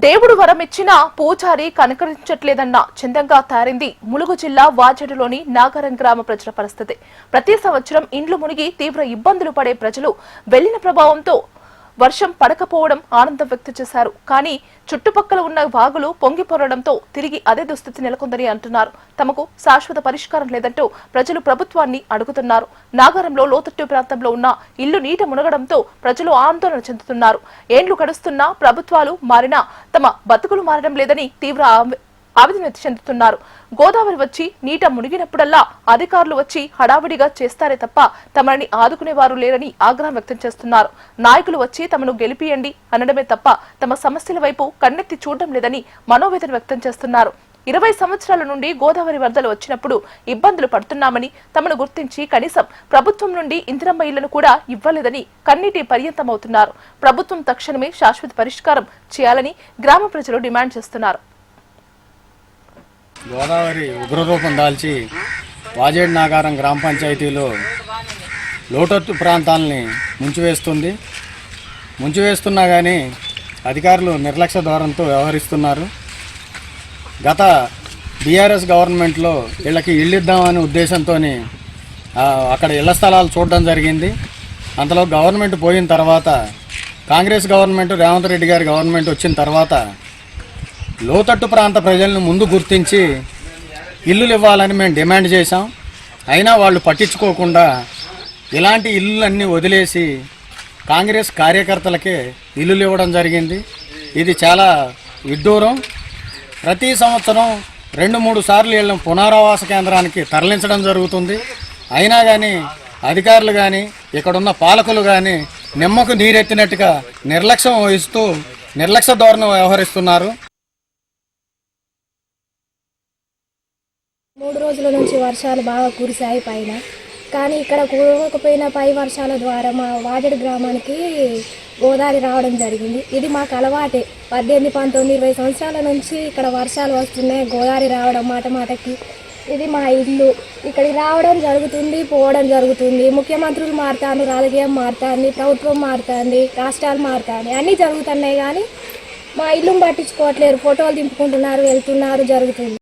దేవుడు వరమిచ్చినా పూజారి కనకరించట్లేదన్న చందంగా తారింది ములుగు జిల్లా వాజేడులోని నాగరం గ్రామ ప్రజల పరిస్థితి. ప్రతి సంవత్సరం ఇండ్లు మునిగి తీవ్ర ఇబ్బందులు పడే ప్రజలు వెళ్లిన ప్రభావంతో వర్షం పడకపోవడం ఆనందం వ్యక్తం చేశారు. కానీ చుట్టుపక్కల ఉన్న వాగులు పొంగిపొరడంతో తిరిగి అదే దుస్థితి నెలకొందని అంటున్నారు. తమకు శాశ్వత పరిష్కారం లేదంటూ ప్రజలు ప్రభుత్వాన్ని అడుగుతున్నారు. నాగరంలో లోతట్టు ప్రాంతంలో ఉన్న ఇల్లు నీట మునగడంతో ప్రజలు ఆందోళన చెందుతున్నారు. ఏండ్లు గడుస్తున్నా ప్రభుత్వాలు మారినా తమ బతుకులు మారడం లేదని తీవ్ర ఆవేదన చెందుతున్నారు. గోదావరి వచ్చి నీట మునిగినప్పుడల్లా అధికారులు వచ్చి హడావిడిగా చేస్తారే తప్ప తమని ఆదుకునేవారు లేరని ఆగ్రహం వ్యక్తం చేస్తున్నారు. నాయకులు వచ్చి తమను గెలిపియండి అనడమే తప్ప తమ సమస్యల వైపు కన్నెత్తి చూడడం లేదని మనోవేదన వ్యక్తం చేస్తున్నారు. 20 సంవత్సరాల నుండి గోదావరి వరదలు వచ్చినప్పుడు ఇబ్బందులు పడుతున్నామని, తమను గుర్తించి కనీసం ప్రభుత్వం నుండి ఇందిరమ్మ ఇళ్లను కూడా ఇవ్వలేదని కన్నీటి పర్యంతమవుతున్నారు. ప్రభుత్వం తక్షణమే శాశ్వత పరిష్కారం చేయాలని గ్రామ ప్రజలు డిమాండ్ చేస్తున్నారు. గోదావరి ఉగ్రరూపం దాల్చి వాజేడు నాగారం గ్రామ పంచాయతీలో లోతట్టు ప్రాంతాలని ముంచివేస్తున్నా కానీ అధికారులు నిర్లక్ష్య ధోరణితో వ్యవహరిస్తున్నారు. గత బీఆర్ఎస్ గవర్నమెంట్లో వీళ్ళకి ఇళ్ళు ఇద్దామనే ఉద్దేశంతో అక్కడ ఇళ్ల స్థలాలు చూడడం జరిగింది. అంతలో గవర్నమెంట్ పోయిన తర్వాత కాంగ్రెస్ గవర్నమెంట్, రేవంత్ రెడ్డి గారి గవర్నమెంట్ వచ్చిన తర్వాత లోతట్టు ప్రాంత ప్రజలను ముందు గుర్తించి ఇల్లులు ఇవ్వాలని మేము డిమాండ్ చేశాం. అయినా వాళ్ళు పట్టించుకోకుండా ఇలాంటి ఇల్లులన్నీ వదిలేసి కాంగ్రెస్ కార్యకర్తలకే ఇల్లులు ఇవ్వడం జరిగింది. ఇది చాలా విడ్డూరం. ప్రతి సంవత్సరం 2-3 సార్లు వీళ్ళని పునరావాస కేంద్రానికి తరలించడం జరుగుతుంది. అయినా కానీ అధికారులు కానీ ఇక్కడున్న పాలకులు కానీ నిమ్మకు నీరెత్తినట్టుగా నిర్లక్ష్యం వహిస్తూ నిర్లక్ష్య ధోరణి వ్యవహరిస్తున్నారు. 3 రోజుల నుంచి వర్షాలు బాగా కురిశాయి పైన. కానీ ఇక్కడ కురవకపోయిన పై వర్షాల ద్వారా మా వాజేడు గ్రామానికి గోదావరి రావడం జరిగింది. ఇది మాకు అలవాటే. 18, 19, 20 సంవత్సరాల నుంచి ఇక్కడ వర్షాలు వస్తున్నాయి. గోదావరి రావడం మాటకి ఇది మా ఇల్లు. ఇక్కడికి రావడం జరుగుతుంది, పోవడం జరుగుతుంది. ముఖ్యమంత్రులు మారుతాను, రాజకీయం మారుతుంది, ప్రభుత్వం మారుతుంది, రాష్ట్రాలు మారుతాయి, అన్నీ జరుగుతున్నాయి. కానీ మా ఇల్లుని పట్టించుకోవట్లేరు. ఫోటోలు దింపుకుంటున్నారు, వెళ్తున్నారు, జరుగుతుంది.